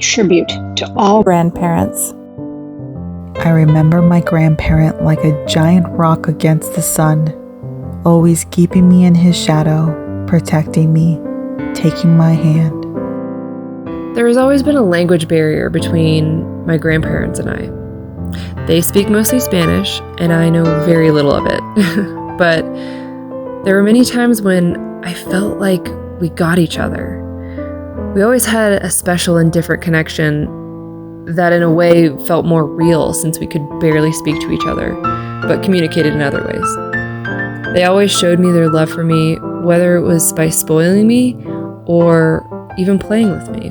tribute to all grandparents. I remember my grandparent like a giant rock against the sun, always keeping me in his shadow, protecting me, taking my hand. There has always been a language barrier between my grandparents and I. They speak mostly Spanish, and I know very little of it. But there were many times when I felt like we got each other. We always had a special and different connection that in a way felt more real since we could barely speak to each other, but communicated in other ways. They always showed me their love for me, whether it was by spoiling me or even playing with me.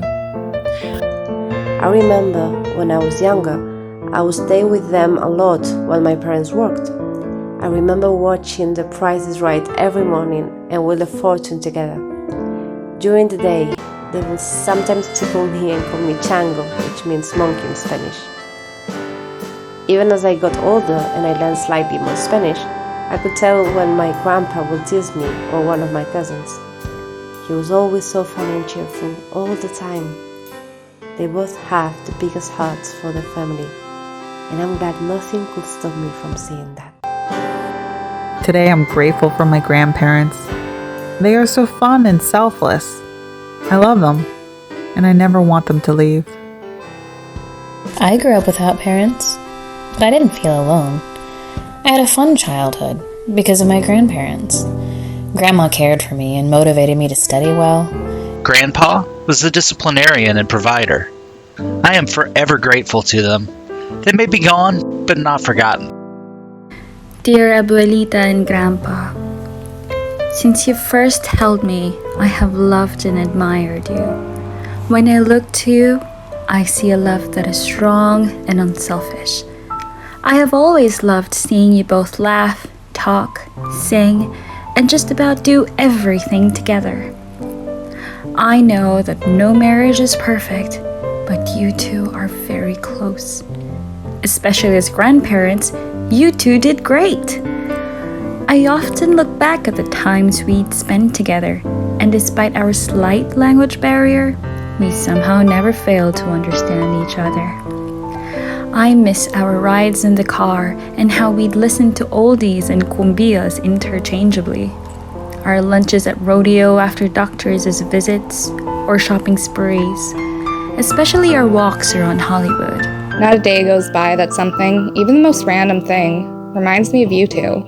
I remember when I was younger, I would stay with them a lot while my parents worked. I remember watching The Price is Right every morning and Wheel of Fortune together. During the day, they would sometimes tickle me and call me chango, which means monkey in Spanish. Even as I got older and I learned slightly more Spanish, I could tell when my grandpa would tease me or one of my cousins. He was always so funny and cheerful all the time. They both have the biggest hearts for their family, and I'm glad nothing could stop me from seeing that. Today I'm grateful for my grandparents. They are so fun and selfless. I love them, and I never want them to leave. I grew up without parents, but I didn't feel alone. I had a fun childhood because of my grandparents. Grandma cared for me and motivated me to study well. Grandpa was the disciplinarian and provider. I am forever grateful to them. They may be gone, but not forgotten. Dear Abuelita and Grandpa, since you first held me, I have loved and admired you. When I look to you, I see a love that is strong and unselfish. I have always loved seeing you both laugh, talk, sing, and just about do everything together. I know that no marriage is perfect, but you two are very close. Especially as grandparents, you two did great. I often look back at the times we'd spent together, and despite our slight language barrier, we somehow never failed to understand each other. I miss our rides in the car and how we'd listen to oldies and cumbias interchangeably. Our lunches at rodeo after doctors' visits or shopping sprees, especially our walks around Hollywood. Not a day goes by that something, even the most random thing, reminds me of you two.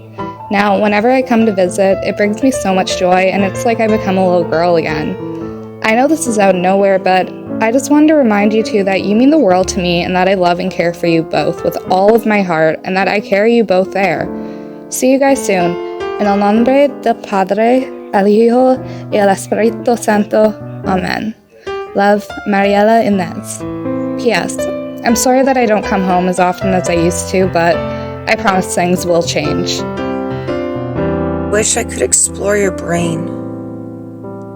Now, whenever I come to visit, it brings me so much joy, and it's like I become a little girl again. I know this is out of nowhere, but I just wanted to remind you two that you mean the world to me and that I love and care for you both with all of my heart and that I carry you both there. See you guys soon. En el nombre del Padre, el Hijo, y el Espíritu Santo. Amen. Love, Mariela Inez. P.S. I'm sorry that I don't come home as often as I used to, but I promise things will change. Wish I could explore your brain,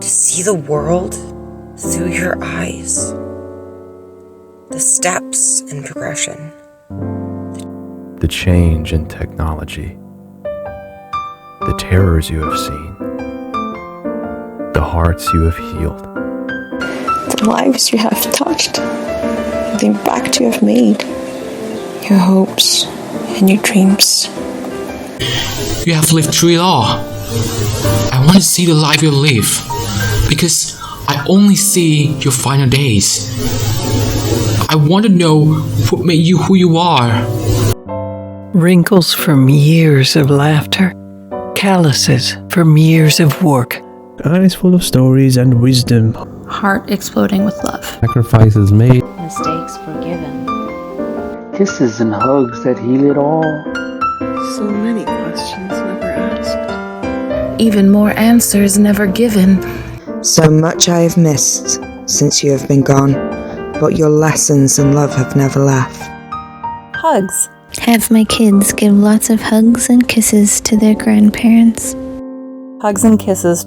to see the world through your eyes, the steps in progression. The change in technology, the terrors you have seen, the hearts you have healed, the lives you have touched, the impact you have made, your hopes and your dreams. You have lived through it all. I want to see the life you live, because I only see your final days. I want to know what made you who you are. Wrinkles from years of laughter, calluses from years of work. Eyes full of stories and wisdom. Heart exploding with love. Sacrifices made. Mistakes forgiven. Kisses and hugs that heal it all. So many questions never asked. Even more answers never given. So much I have missed since you have been gone, but your lessons and love have never left. Hugs. Have my kids give lots of hugs and kisses to their grandparents. Hugs and kisses